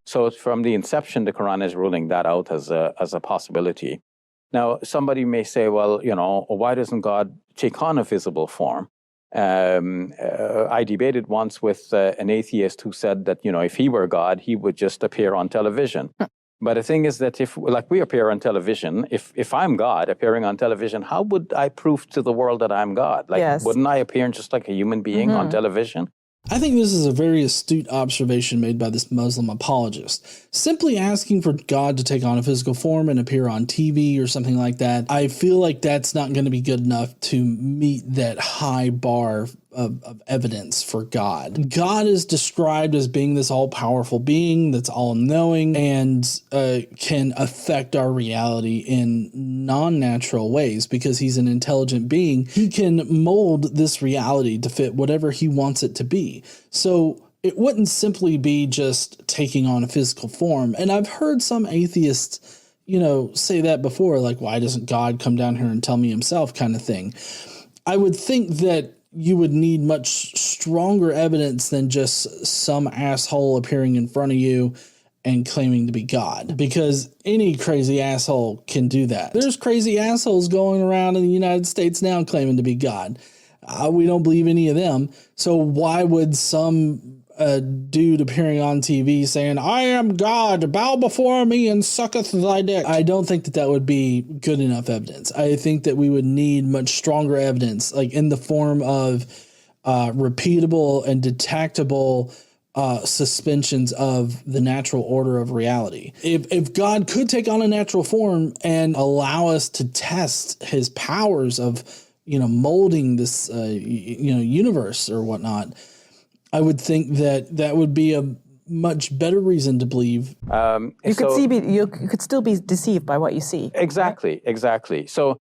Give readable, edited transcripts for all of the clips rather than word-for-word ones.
So from the inception, the Quran is ruling that out as a possibility. Now, somebody may say, well, why doesn't God take on a visible form? I debated once with an atheist who said that, if he were God, he would just appear on television. But the thing is that if, like we appear on television, if I'm God appearing on television, how would I prove to the world that I'm God? Like, wouldn't I appear just like a human being on television? I think this is a very astute observation made by this Muslim apologist. Simply asking for God to take on a physical form and appear on TV or something like that, I feel like that's not going to be good enough to meet that high bar of evidence for God. God is described as being this all-powerful being that's all-knowing and can affect our reality in non-natural ways because he's an intelligent being. He can mold this reality to fit whatever he wants it to be. So it wouldn't simply be just taking on a physical form. And I've heard some atheists, say that before, like, why doesn't God come down here and tell me himself kind of thing. I would think that you would need much stronger evidence than just some asshole appearing in front of you and claiming to be God, because any crazy asshole can do that. There's crazy assholes going around in the United States now claiming to be God. We don't believe any of them. So why would some dude appearing on TV saying, I am God, bow before me and sucketh thy dick? I don't think that would be good enough evidence. I think that we would need much stronger evidence, like in the form of repeatable and detectable suspensions of the natural order of reality. If God could take on a natural form and allow us to test his powers of, molding this, universe or whatnot, I would think that would be a much better reason to believe. You could still be deceived by what you see. Exactly, right? Exactly. So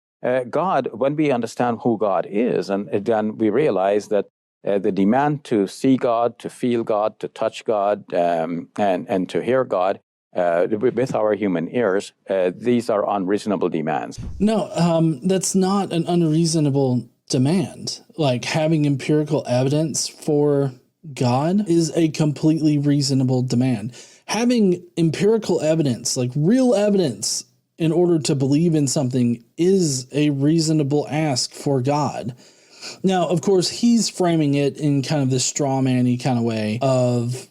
God, when we understand who God is, and then we realize that the demand to see God, to feel God, to touch God, and to hear God with our human ears, these are unreasonable demands. No, that's not an unreasonable demand. Like, having empirical evidence for God is a completely reasonable demand. Having empirical evidence, like real evidence, in order to believe in something is a reasonable ask for God. Now, of course, he's framing it in kind of this straw man-y kind of way of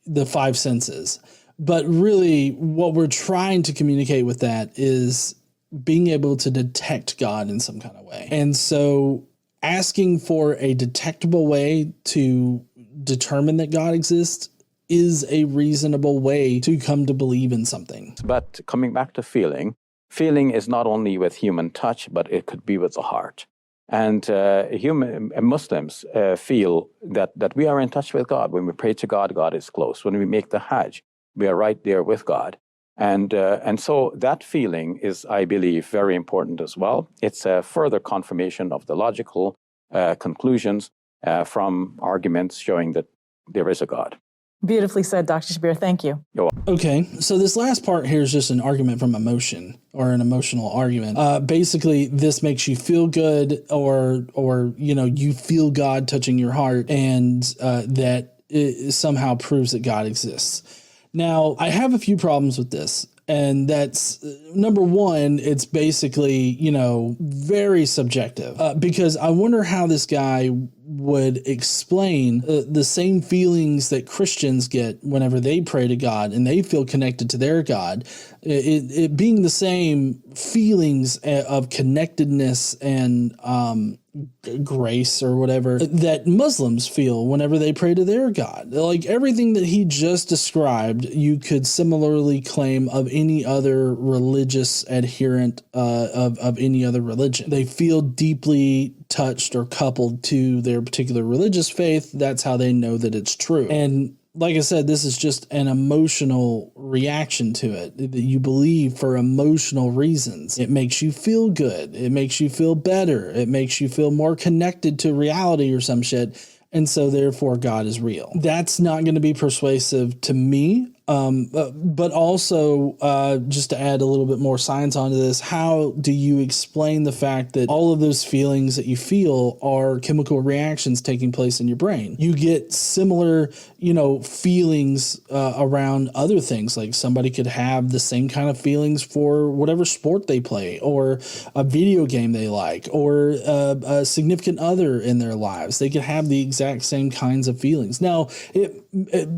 the five senses. But really, what we're trying to communicate with that is being able to detect God in some kind of way. And so asking for a detectable way to determine that God exists is a reasonable way to come to believe in something. But coming back to feeling is not only with human touch, but it could be with the heart. And Muslims feel that we are in touch with God. When we pray to God, God is close. When we make the Hajj, we are right there with God. And so that feeling is, I believe, very important as well. It's a further confirmation of the logical conclusions from arguments showing that there is a God. Beautifully said, Dr. Shabir. Thank you. Okay, so this last part here is just an argument from emotion, or an emotional argument. Basically, this makes you feel good, or you feel God touching your heart, and that it somehow proves that God exists. Now, I have a few problems with this. And that's, number one, it's basically, very subjective, because I wonder how this guy would explain the same feelings that Christians get whenever they pray to God and they feel connected to their God, it being the same feelings of connectedness and grace or whatever that Muslims feel whenever they pray to their God. Like, everything that he just described, you could similarly claim of any other religious adherent of any other religion. They feel deeply touched or coupled to their particular religious faith. That's how they know that it's true. And like I said, this is just an emotional reaction to it that you believe for emotional reasons. It makes you feel good. It makes you feel better. It makes you feel more connected to reality or some shit. And so therefore God is real. That's not going to be persuasive to me. But also, just to add a little bit more science onto this, how do you explain the fact that all of those feelings that you feel are chemical reactions taking place in your brain? You get similar, feelings around other things. Like somebody could have the same kind of feelings for whatever sport they play, or a video game they like, or a significant other in their lives. They could have the exact same kinds of feelings. Now,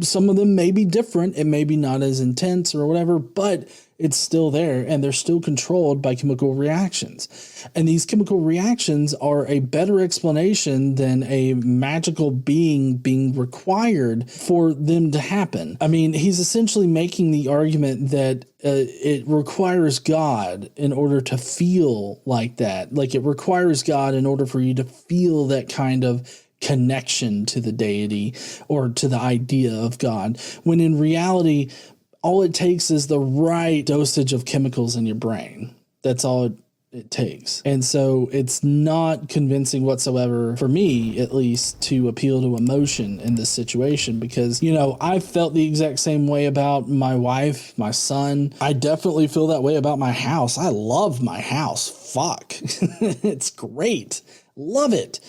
some of them may be different. It may be not as intense or whatever, but it's still there, and they're still controlled by chemical reactions. And these chemical reactions are a better explanation than a magical being being required for them to happen. I mean, he's essentially making the argument that it requires God in order to feel like that. Like it requires God in order for you to feel that kind of connection to the deity or to the idea of God, when in reality, all it takes is the right dosage of chemicals in your brain. That's all it takes. And so it's not convincing whatsoever, for me at least, to appeal to emotion in this situation, because, I felt the exact same way about my wife, my son. I definitely feel that way about my house. I love my house. Fuck. It's great. Love it.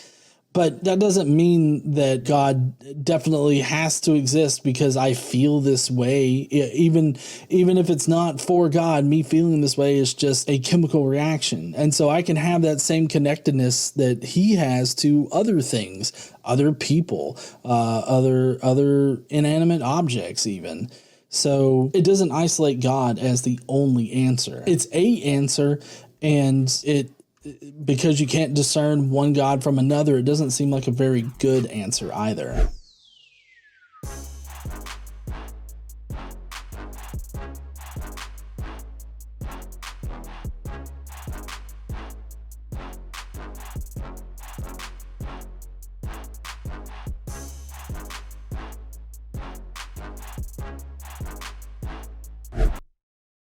But that doesn't mean that God definitely has to exist because I feel this way. Even if it's not for God, me feeling this way is just a chemical reaction. And so I can have that same connectedness that he has to other things, other people, other inanimate objects even. So it doesn't isolate God as the only answer. It's a answer, and because you can't discern one God from another, it doesn't seem like a very good answer either.